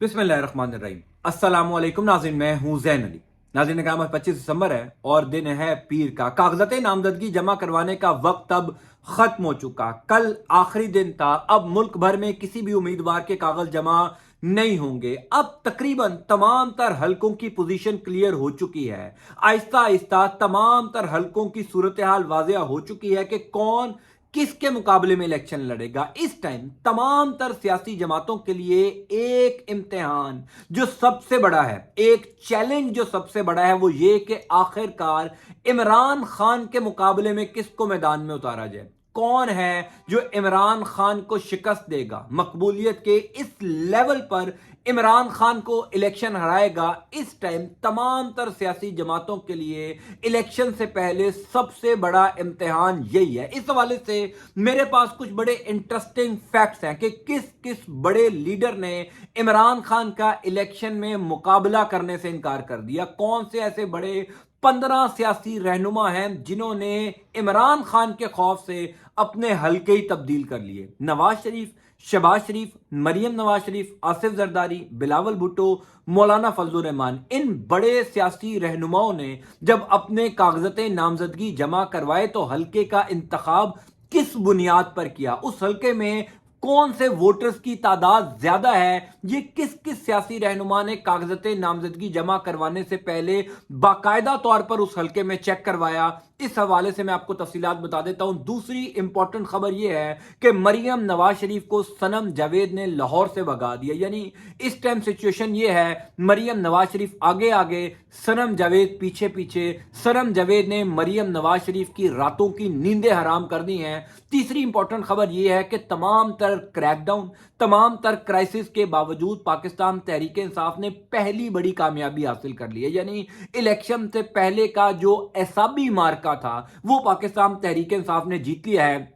बिस्मिल्लाहिर्रहमानिर्रहीम। अस्सलाम वालेकुम नाज़रीन, मैं हूं ज़ैन अली। नाज़रीन का 25 दिसंबर है और दिन है पीर का। कागज़ात नामजदगी जमा करवाने का वक्त अब खत्म हो चुका। कल आखिरी दिन था। अब मुल्क भर में किसी भी उम्मीदवार के कागज जमा नहीं होंगे। अब तकरीबन तमाम तर हलकों की पोजीशन क्लियर हो चुकी है। आहिस्ता आहिस्ता तमाम तर हलकों की सूरत हाल वाज़िया हो चुकी है कि कौन किसके मुकाबले में इलेक्शन लड़ेगा। इस टाइम तमाम तर सियासी जमातों के लिए एक इम्तिहान जो सबसे बड़ा है, एक चैलेंज जो सबसे बड़ा है, वो ये कि आखिरकार इमरान खान के मुकाबले में किसको मैदान में उतारा जाए। कौन है जो इमरान खान को शिकस्त देगा, मकबूलियत के इस लेवल पर इमरान खान को इलेक्शन हराएगा। इस टाइम तमाम तर सियासी जमातों के लिए इलेक्शन से पहले सबसे बड़ा इम्तिहान यही है। इस हवाले से मेरे पास कुछ बड़े इंटरेस्टिंग फैक्ट्स हैं कि किस किस बड़े लीडर ने इमरान खान का इलेक्शन में मुकाबला करने से इनकार कर दिया। कौन से ऐसे बड़े 15 सियासी रहनुमा हैं जिन्होंने इमरान खान के खौफ से अपने हलके ही तब्दील कर लिए। नवाज शरीफ, शहबाज शरीफ, मरियम नवाज शरीफ, आसिफ जरदारी, बिलावल भुट्टो, मौलाना फजलुर रहमान, इन बड़े सियासी रहनुमाओं ने जब अपने कागजात नामजदगी जमा करवाए तो हलके का इंतखाब किस बुनियाद पर किया, उस हलके में कौन से वोटर्स की तादाद ज्यादा है, ये किस किस सियासी रहनुमा ने कागजात नामजदगी जमा करवाने से पहले बाकायदा तौर पर उस हलके में चेक करवाया, इस हवाले से मैं आपको तफसीलात बता देता हूं। दूसरी इंपॉर्टेंट खबर यह है कि मरियम नवाज शरीफ को सनम जावेद ने लाहौर से भगा दिया। यानी इस टाइम सिचुएशन यह है, मरियम नवाज शरीफ आगे आगे, सनम जावेद पीछे पीछे। सनम जावेद ने मरियम नवाज शरीफ की रातों की नींदें हराम कर दी हैं। तीसरी इंपॉर्टेंट खबर यह है कि तमाम तर क्रैकडाउन, तमाम तर क्राइसिस के बावजूद पाकिस्तान तहरीक इंसाफ ने पहली बड़ी कामयाबी हासिल कर ली है। यानी इलेक्शन से पहले का जो एसाबी मार्का था वो पाकिस्तान तहरीक इंसाफ ने जीत लिया है।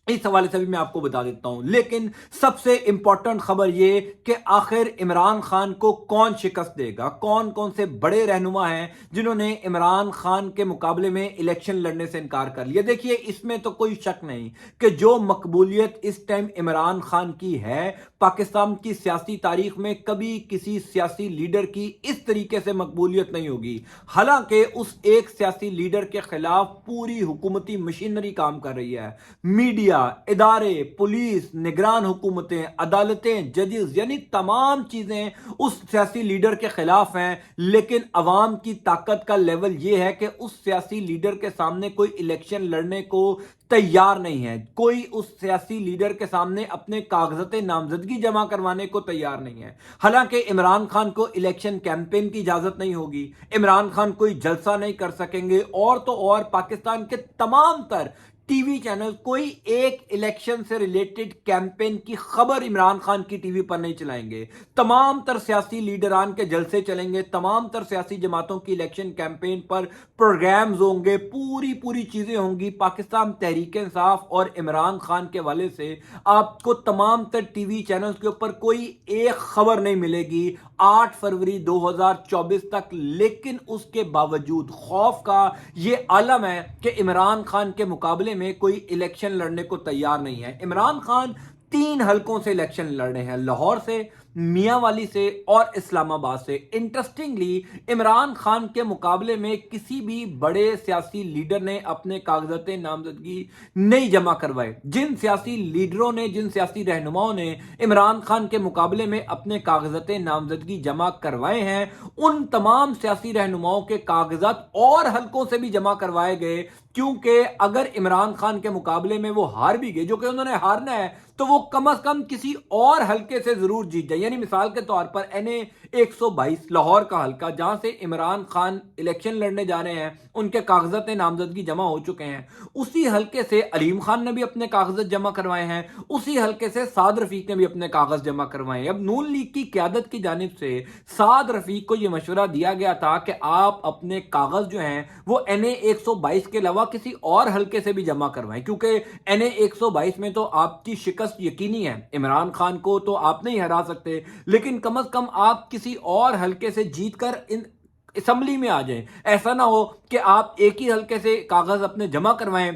इस हवाले से भी मैं आपको बता देता हूं। लेकिन सबसे इंपॉर्टेंट खबर यह कि आखिर इमरान खान को कौन शिकस्त देगा, कौन कौन से बड़े रहनुमा हैं जिन्होंने इमरान खान के मुकाबले में इलेक्शन लड़ने से इनकार कर लिया। देखिए, इसमें तो कोई शक नहीं कि जो मकबूलियत इस टाइम इमरान खान की है, पाकिस्तान की सियासी तारीख में कभी किसी सियासी लीडर की इस तरीके से मकबूलियत नहीं होगी। हालांकि उस एक सियासी लीडर के खिलाफ पूरी हुकूमती मशीनरी काम कर रही है, मीडिया, इदारे, पुलिस, निगरान हुकूमतें, अदालतें, जजेस, यानी तमाम चीजें उस सियासी लीडर के खिलाफ हैं। लेकिन अवाम की ताकत का लेवल यह है कि उस सियासी लीडर के सामने कोई इलेक्शन लड़ने को तैयार नहीं है। कोई उस सियासी लीडर के सामने अपने कागजात नामजदगी जमा करवाने को तैयार नहीं है। हालांकि इमरान खान को इलेक्शन कैंपेन की इजाजत नहीं होगी, इमरान खान कोई जलसा नहीं कर सकेंगे, और तो और पाकिस्तान के तमाम तर टीवी चैनल कोई एक इलेक्शन से रिलेटेड कैंपेन की खबर इमरान खान की टीवी पर नहीं चलाएंगे। तमाम तर सियासी लीडरान के जलसे चलेंगे, तमाम तर सियासी जमातों की इलेक्शन कैंपेन पर प्रोग्राम्स होंगे, पूरी पूरी चीजें होंगी। पाकिस्तान तहरीक इंसाफ और इमरान खान के हवाले से आपको तमाम तर टीवी चैनल्स के ऊपर कोई एक खबर नहीं मिलेगी 8 फरवरी 2024 तक। लेकिन उसके बावजूद खौफ का यह आलम है कि इमरान खान के मुकाबले में कोई इलेक्शन लड़ने को तैयार नहीं है। इमरान खान 3 हलकों से इलेक्शन लड़ रहे हैं, लाहौर से, मियांवाली से और इस्लामाबाद से। इंटरेस्टिंगली इमरान खान के मुकाबले में किसी भी बड़े सियासी लीडर ने अपने कागजात नामजदगी नहीं जमा करवाए। जिन सियासी लीडरों ने, जिन सियासी रहनुमाओं ने इमरान खान के मुकाबले में अपने कागजात नामजदगी जमा करवाए हैं, उन तमाम सियासी रहनुमाओं के कागजात और हलकों से भी जमा करवाए गए। क्योंकि अगर इमरान खान के मुकाबले में वो हार भी गए, जो कि उन्होंने हारना है, तो वो कम से कम किसी और हलके से जरूर जीत जाए। यानी मिसाल के तौर पर NA 122 लाहौर का हलका, जहां से इमरान खान इलेक्शन लड़ने जा रहे हैं, उनके कागजात नामजदगी जमा हो चुके हैं। उसी हलके से अलीम खान ने भी अपने कागजात जमा करवाए हैं, उसी हलके से साद रफीक ने भी अपने कागज जमा करवाए हैं। अब नून लीग की क्यादत की जानिब से साद रफीक को यह मशवरा दिया गया था कि आप अपने कागज जो हैं वो NA 122 के अलावा किसी और हलके से भी जमा करवाएं, क्योंकि NA 122 में तो आपकी शिकस्त यकीनी है। इमरान खान को तो आप नहीं हरा सकते, लेकिन कम से कम आप किसी और हलके से जीतकर इन असेंबली में आ जाएं। ऐसा ना हो कि आप एक ही हलके से कागज अपने जमा करवाएं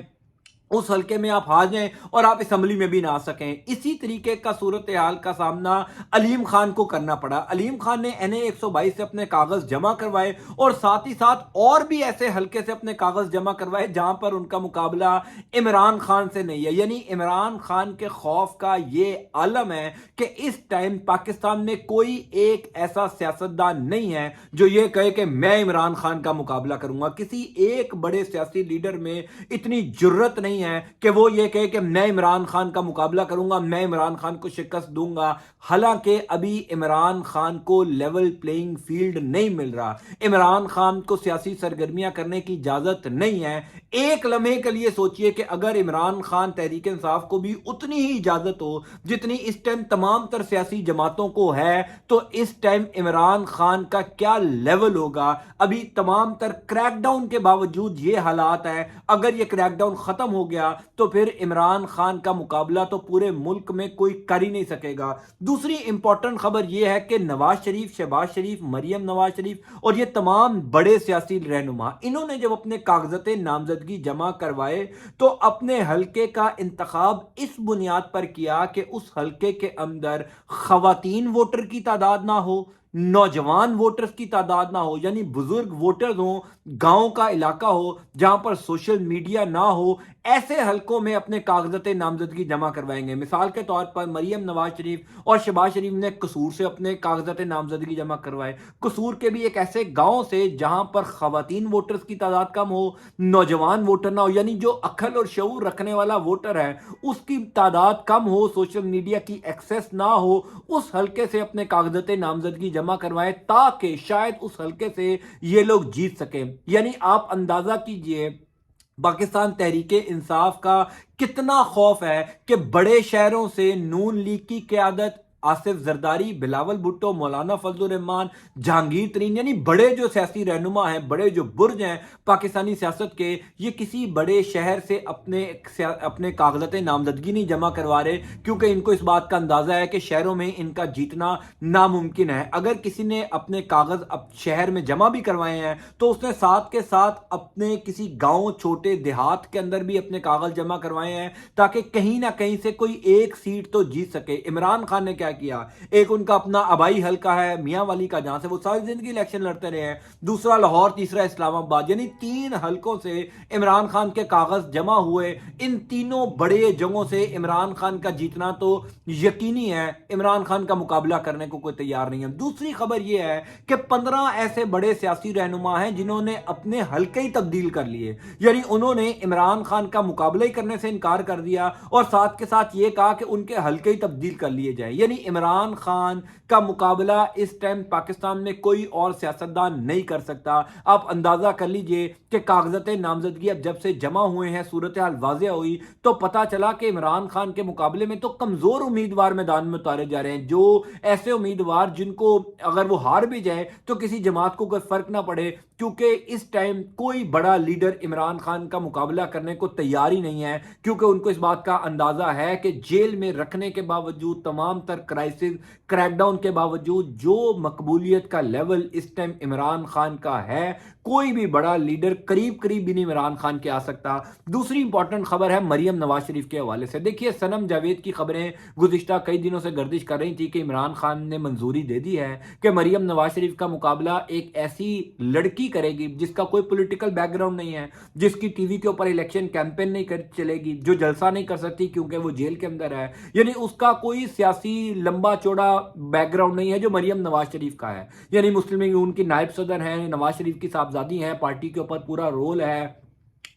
उस हल्के में आप हार जाएं और आप असम्बली में भी ना आ सकें। इसी तरीके का सूरत हाल का सामना अलीम खान को करना पड़ा। अलीम खान ने NA 122 से अपने कागज जमा करवाए और साथ ही साथ और भी ऐसे हल्के से अपने कागज जमा करवाए जहां पर उनका मुकाबला इमरान खान से नहीं है। यानी इमरान खान के खौफ का ये आलम है कि इस टाइम पाकिस्तान में कोई एक ऐसा सियासतदान नहीं है जो ये कहे कि मैं इमरान खान का मुकाबला करूंगा। किसी एक बड़े सियासी लीडर में इतनी जुर्रत नहीं है कि वो ये कहे कि मैं इमरान खान का मुकाबला करूंगा, मैं इमरान खान को शिकस्त दूंगा। हालांकि अभी इमरान खान को लेवल प्लेइंग फील्ड नहीं मिल रहा, इमरान खान को सियासी सरगर्मियां करने की इजाजत नहीं है। एक लम्हे के लिए सोचिए कि अगर इमरान खान तहरीक इंसाफ को भी उतनी ही इजाजत हो जितनी इस टाइम तमाम तर सियासी जमातों को है, तो इस टाइम इमरान खान का क्या लेवल होगा। अभी तमाम तर क्रैकडाउन के बावजूद ये हालात है, अगर ये क्रैकडाउन खत्म हो गया तो फिर इमरान खान का मुकाबला तो पूरे मुल्क में कोई कर ही नहीं सकेगा। दूसरी इंपॉर्टेंट खबर यह है कि नवाज शरीफ, शहबाज शरीफ, मरियम नवाज शरीफ और ये तमाम बड़े सियासी रहनुमा, इन्होंने जब अपने कागजात नामजदगी जमा करवाए तो अपने हलके का इंतखाब इस बुनियाद पर किया कि उस हलके के अंदर खवातीन वोटर की तादाद ना हो, नौजवान वोटर्स की तादाद ना हो, यानी बुजुर्ग वोटर्स हो, गांव का इलाका हो जहां पर सोशल मीडिया ना हो, ऐसे हलकों में अपने कागजात नामजदगी जमा करवाएंगे। मिसाल के तौर पर मरियम नवाज शरीफ और शहबाज शरीफ ने कसूर से अपने कागजात नामजदगी जमा करवाए। कसूर के भी एक ऐसे गांव से जहां पर खवातीन वोटर्स की तादाद कम हो, नौजवान वोटर ना हो, यानी जो अक्ल और शऊर रखने वाला वोटर है उसकी तादाद कम हो, सोशल मीडिया की एक्सेस ना हो, उस हलके से अपने कागजात नामजदगी जमा करवाएं ताकि शायद उस हलके से ये लोग जीत सकें। यानी आप अंदाजा कीजिए पाकिस्तान तहरीके इंसाफ का कितना खौफ है कि बड़े शहरों से नून लीग की क़यादत, आसिफ जरदारी, बिलावल भुट्टो, मौलाना फजलुर रहमान, जहांगीर तरीन, यानी बड़े जो सियासी रहनुमा हैं, बड़े जो बुर्ज हैं पाकिस्तानी सियासत के, ये किसी बड़े शहर से अपने कागजात नामजदगी नहीं जमा करवा रहे क्योंकि इनको इस बात का अंदाजा है कि शहरों में इनका जीतना नामुमकिन है। अगर किसी ने अपने कागज शहर में जमा भी करवाए हैं तो उसने साथ के साथ अपने किसी गांव, छोटे देहात के अंदर भी अपने कागज जमा करवाए हैं ताकि कहीं ना कहीं से कोई एक सीट तो जीत सके। इमरान खान ने क्या किया, एक उनका अपना आबाई हलका है मियां वाली का जहां से वो सारी जिंदगी इलेक्शन लड़ते रहे हैं, दूसरा लाहौर, तीसरा इस्लामाबाद, यानी 3 हलकों से इमरान खान के कागज जमा हुए। इन तीनों बड़े जगहों से इमरान खान का जीतना तो यकीनी है, इमरान खान का मुकाबला करने को कोई तैयार नहीं है। दूसरी खबर यह है कि 15 ऐसे बड़े सियासी रहनुमा हैं जिन्होंने अपने हलके ही तब्दील कर लिए, यानी उन्होंने इमरान खान का मुकाबला ही करने से इनकार कर दिया और साथ के साथ यह कहा कि उनके हलके ही तब्दील कर लिए जाए। यानी इमरान खान का मुकाबला इस टाइम पाकिस्तान में कोई और सियासतदान नहीं कर सकता। आप अंदाजा कर लीजिए कि कागजात नामजदगी अब जब से जमा हुए हैं, सूरत हाल वाज़ेह हुई तो पता चला कि इमरान खान के मुकाबले में तो कमजोर उम्मीदवार मैदान में उतारे जा रहे हैं, जो ऐसे उम्मीदवार जिनको अगर वो हार भी जाए तो किसी जमात को कोई फर्क ना पड़े, क्योंकि इस टाइम कोई बड़ा लीडर इमरान खान का मुकाबला करने को तैयार ही नहीं है, क्योंकि उनको इस बात का अंदाजा है कि जेल में रखने के बावजूद, तमाम तर क्राइसिस, क्रैकडाउन के बावजूद जो मकबूलियत का लेवल इस टाइम इमरान खान का है, कोई भी बड़ा लीडर करीब करीब भी नहीं इमरान खान के आ सकता। दूसरी इंपॉर्टेंट खबर है मरियम नवाज शरीफ के हवाले से। देखिए, सनम जावेद की खबरें गुज़िश्ता कई दिनों से गर्दिश कर रही थी कि इमरान खान ने मंजूरी दे दी है कि मरियम नवाज शरीफ का मुकाबला एक ऐसी लड़की करेगी जिसका कोई पॉलिटिकल बैकग्राउंड नहीं है, जिसकी टीवी के ऊपर इलेक्शन कैंपेन नहीं कर चलेगी, जो जलसा नहीं कर सकती क्योंकि वो जेल के अंदर है, यानी उसका कोई सियासी लंबा चौड़ा बैकग्राउंड नहीं है जो मरियम नवाज शरीफ का है। यानी मुस्लिम लीग उनकी नायब सदर हैं, नवाज शरीफ की साहबजादी हैं, पार्टी के ऊपर पूरा रोल है।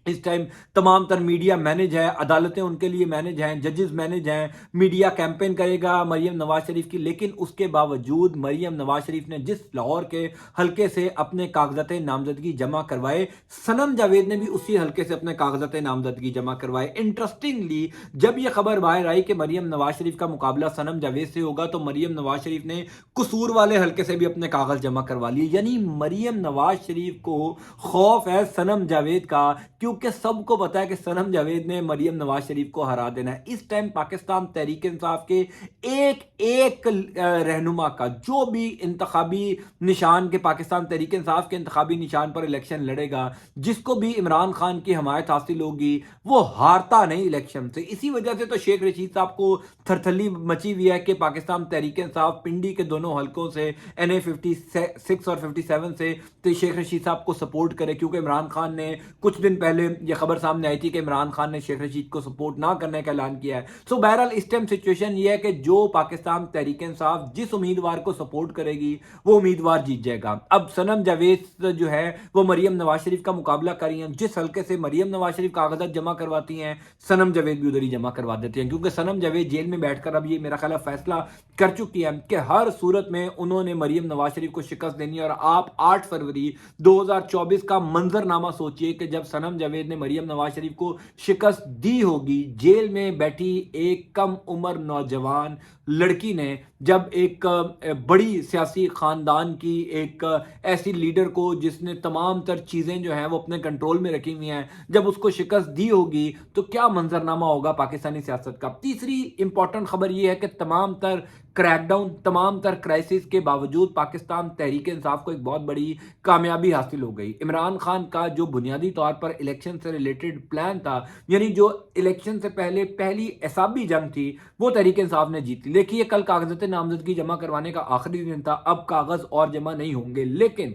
इस टाइम तमाम तर मीडिया मैनेज है, अदालतें उनके लिए मैनेज हैं, जजेस मैनेज हैं, मीडिया कैंपेन करेगा मरियम नवाज शरीफ की। लेकिन उसके बावजूद मरियम नवाज शरीफ ने जिस लाहौर के हलके से अपने कागजात नामजदगी जमा करवाए, सनम जावेद ने भी उसी हलके से अपने कागजात नामजदगी जमा करवाए। इंटरेस्टिंगली जब यह खबर बाहर आई कि मरियम नवाज शरीफ का मुकाबला सनम जावेद से होगा तो मरियम नवाज शरीफ ने कसूर वाले हलके से भी अपने कागज जमा करवा लिए। यानी मरियम नवाज शरीफ को खौफ है सनम जावेद का, क्योंकि सबको पता है कि सनम जावेद ने मरियम नवाज शरीफ को हरा देना है। इस टाइम पाकिस्तान तहरीक इंसाफ के एक एक रहनुमा का जो भी इंतखाबी निशान के पाकिस्तान तहरीक इंसाफ के इंतखाबी निशान पर इलेक्शन लड़ेगा, जिसको भी इमरान खान की हमायत हासिल होगी, वो हारता नहीं इलेक्शन से। इसी वजह से तो शेख रशीद साहब को थरथली मची हुई है कि पाकिस्तान तहरीक इंसाफ पिंडी के दोनों हलकों से NA 56 और 57 से तो शेख रशीद साहब को सपोर्ट करे, क्योंकि इमरान खान ने कुछ दिन पहले ये खबर सामने आई थी कि इमरान खान ने शेख रशीद को सपोर्ट ना करने का ऐलान किया है। सो बहरहाल इस टाइम सिचुएशन ये है कि जो पाकिस्तान तहरीक इंसाफ जिस उम्मीदवार को सपोर्ट करेगी वो उम्मीदवार जीत जाएगा। अब सनम जावेद जो है वो मरियम नवाज शरीफ का मुकाबला कर रही हैं। जिस हल्के से मरियम नवाज शरीफ कागजात जमा करवाती हैं, सनम जावेद भी उधर ही जमा करवा देते हैं, क्योंकि सनम जावेद जेल में बैठकर अब ये मेरा ख्याल फैसला कर चुकी है कि हर सूरत में उन्होंने मरियम नवाज शरीफ को शिकस्त देनी है। और आप 8 फरवरी 2024 का मंजरनामा सोचिए कि जब सनम जावेद ने मरियम नवाज शरीफ को शिकस्त दी होगी, जेल में बैठी एक कम उम्र नौजवान लड़की ने जब एक बड़ी सियासी खानदान की एक ऐसी लीडर को जिसने तमाम तर चीज़ें जो हैं वो अपने कंट्रोल में रखी हुई हैं, जब उसको शिकस्त दी होगी तो क्या मंजरनामा होगा पाकिस्तानी सियासत का। तीसरी इंपॉर्टेंट खबर ये है कि तमाम तर क्रैकडाउन, तमाम तर क्राइसिस के बावजूद पाकिस्तान तहरीक इंसाफ को एक बहुत बड़ी कामयाबी हासिल हो गई। इमरान खान का जो बुनियादी तौर पर इलेक्शन से रिलेटेड प्लान था, यानी जो इलेक्शन से पहले पहली एहसाबी जंग थी, वो तहरीक इंसाफ ने जीती। देखिए कल कागजात नामजदगी जमा करवाने का आखिरी दिन था, अब कागज और जमा नहीं होंगे, लेकिन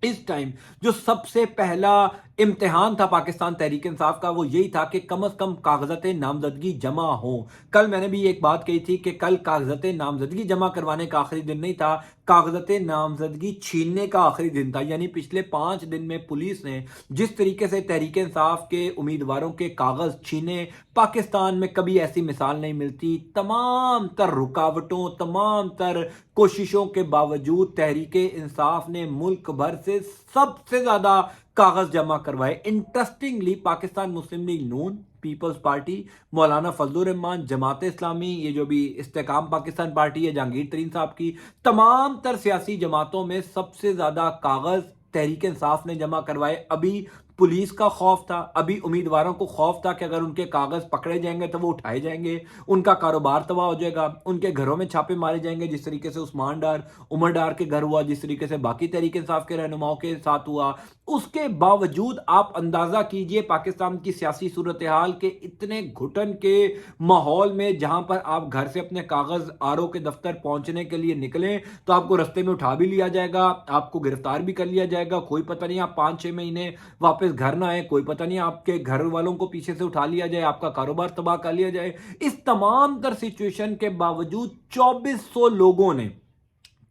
इस टाइम जो सबसे पहला इम्तिहान था पाकिस्तान तहरीक इंसाफ का वो यही था कि कम से कम कागजात नामजदगी जमा हो। कल मैंने भी एक बात कही थी कि कल कागजात नामजदगी जमा करवाने का आखिरी दिन नहीं था, कागजात नामजदगी छीनने का आखिरी दिन था। यानी पिछले 5 दिन में पुलिस ने जिस तरीके से तहरीक इंसाफ के उम्मीदवारों के कागज छीने, पाकिस्तान में कभी ऐसी मिसाल नहीं मिलती। तमाम तर रुकावटों, तमाम तर कोशिशों के बावजूद तहरीक इंसाफ ने मुल्क भर से सबसे ज्यादा कागज जमा करवाए। इंटरेस्टिंगली पाकिस्तान मुस्लिम लीग नून, पीपल्स पार्टी, मौलाना फजलुर रहमान, जमात इस्लामी, ये जो भी इस्तेकाम पाकिस्तान पार्टी है जहांगीर तरीन साहब की, तमाम तर सियासी जमातों में सबसे ज्यादा कागज तहरीक इंसाफ ने जमा करवाए। अभी पुलिस का खौफ था, अभी उम्मीदवारों को खौफ था कि अगर उनके कागज पकड़े जाएंगे तो वो उठाए जाएंगे, उनका कारोबार तबाह हो जाएगा, उनके घरों में छापे मारे जाएंगे, जिस तरीके से उस्मान डार, उमर डार के घर हुआ, जिस तरीके से बाकी तहरीक इंसाफ के रहनुमाओं के साथ हुआ। उसके बावजूद आप अंदाजा कीजिए पाकिस्तान की सियासी सूरत हाल के इतने घुटन के माहौल में, जहां पर आप घर से अपने कागज RO के दफ्तर पहुंचने के लिए निकलें तो आपको रस्ते में उठा भी लिया जाएगा, आपको गिरफ्तार भी कर लिया जाएगा। कोई पता नहीं आप 5-6 महीने वापस घर ना आए, कोई पता नहीं आपके घर वालों को पीछे से उठा लिया जाए, आपका कारोबार तबाह कर लिया जाए। इस तमाम तर सिचुएशन के बावजूद 2400 लोगों ने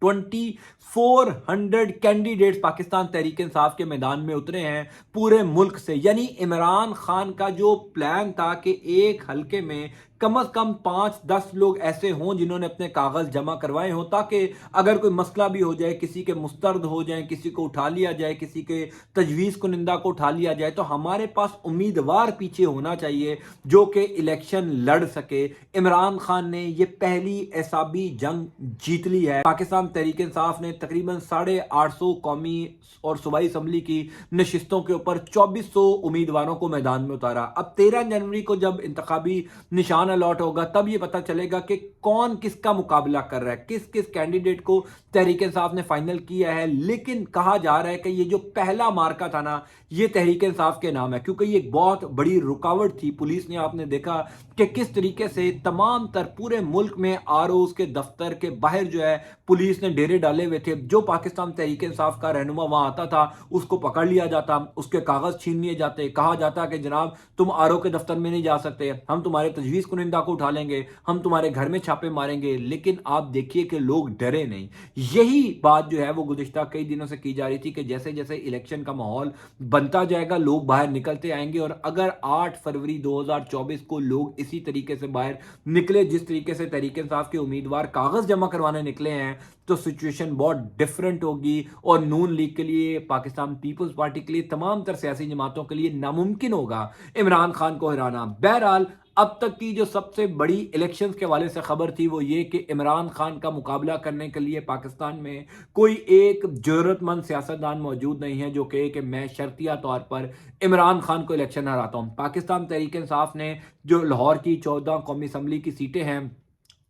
2400 कैंडिडेट्स पाकिस्तान तहरीक इंसाफ के मैदान में उतरे हैं पूरे मुल्क से। यानी इमरान खान का जो प्लान था कि एक हल्के में कम से कम 5-10 लोग ऐसे हों जिन्होंने अपने कागज जमा करवाए हों, ताकि अगर कोई मसला भी हो जाए, किसी के मुस्तरद हो जाए, किसी को उठा लिया जाए, किसी के तजवीज़ कुनिंदा को उठा लिया जाए, तो हमारे पास उम्मीदवार पीछे होना चाहिए जो कि इलेक्शन लड़ सके। इमरान खान ने ये पहली एहसाबी जंग जीत ली है। पाकिस्तान तहरीक इंसाफ ने तकरीबन 850 कौमी और सूबाई असम्बली की नशिस्तों के ऊपर 2400 उम्मीदवारों को मैदान में उतारा। अब 13 जनवरी को जब इंतखाबी निशान अलॉट होगा तब ये पता चलेगा कि कौन किसका मुकाबला कर रहा है, किस किस कैंडिडेट को तहरीक इंसाफ ने फाइनल किया है। लेकिन कहा जा रहा है कि ये जो पहला मार्का था ना, ये तहरीक इंसाफ के नाम है, क्योंकि ये एक बहुत बड़ी रुकावट थी। पुलिस ने, आपने देखा कि किस तरीके से तमाम तर पूरे मुल्क में ROs के दफ्तर के बाहर जो है पुलिस ने डेरे डाले हुए थे। जो पाकिस्तान तहरीक इंसाफ का रहनुमा वहां आता था उसको पकड़ लिया जाता, उसके कागज छीन लिए जाते, कहा जाता कि जनाब तुम RO के दफ्तर में नहीं जा सकते, हम तुम्हारे तजवीज़ कुनिंदा को उठा लेंगे, हम तुम्हारे घर में छापे मारेंगे। लेकिन आप देखिए कि लोग डरे नहीं। यही बात जो है वो गुज़िश्ता कई दिनों से की जा रही थी कि जैसे जैसे इलेक्शन का माहौल बनता जाएगा लोग बाहर निकलते आएंगे। और अगर 8 फरवरी 2024 को लोग इसी तरीके से बाहर निकले जिस तरीके से तहरीक इंसाफ के उम्मीदवार कागज जमा करवाने निकले हैं, तो सिचुएशन बहुत डिफरेंट होगी। और नून लीग के लिए, पाकिस्तान पीपल्स पार्टी के लिए, तमाम तर सियासी जमातों के लिए नामुमकिन होगा इमरान खान को हराना। बहरहाल اب تک کی جو سب سے بڑی الیکشنز کے حوالے سے خبر تھی وہ یہ کہ عمران خان کا مقابلہ کرنے کے لیے پاکستان میں کوئی ایک جرأت مند سیاستدان موجود نہیں ہے جو کہے کہ میں شرطیہ طور پر عمران خان کو الیکشن ہراتا ہوں۔ پاکستان تحریک انصاف نے جو لاہور کی 14 قومی اسمبلی کی سیٹیں ہیں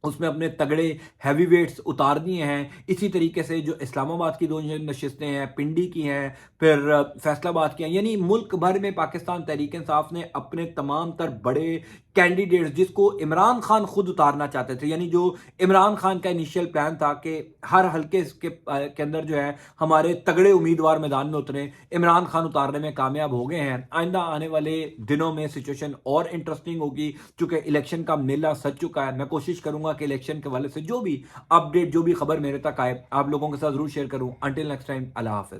اس میں اپنے تگڑے ہیوی ویٹس اتار دیے ہیں، اسی طریقے سے جو اسلام آباد کی 2 نشستیں ہیں، پنڈی کی ہیں، پھر فیصل آباد کی ہیں، یعنی ملک بھر میں پاکستان تحریک انصاف نے اپنے تمام تر بڑے کینڈیڈیٹس جس کو عمران خان خود اتارنا چاہتے تھے، یعنی جو عمران خان کا انیشیل پلان تھا کہ ہر حلقے کے اندر جو ہے ہمارے تگڑے امیدوار میدان میں اترے، عمران خان اتارنے میں کامیاب ہو گئے ہیں۔ آئندہ آنے والے دنوں میں سچویشن اور انٹرسٹنگ ہوگی چونکہ الیکشن کا میلہ سج چکا ہے۔ میں کوشش کروں گا کہ الیکشن کے حوالے سے جو بھی اپڈیٹ جو بھی خبر میرے تک آئے آپ لوگوں کے ساتھ ضرور شیئر کروں۔ انٹل نیکسٹ ٹائم، اللہ حافظ۔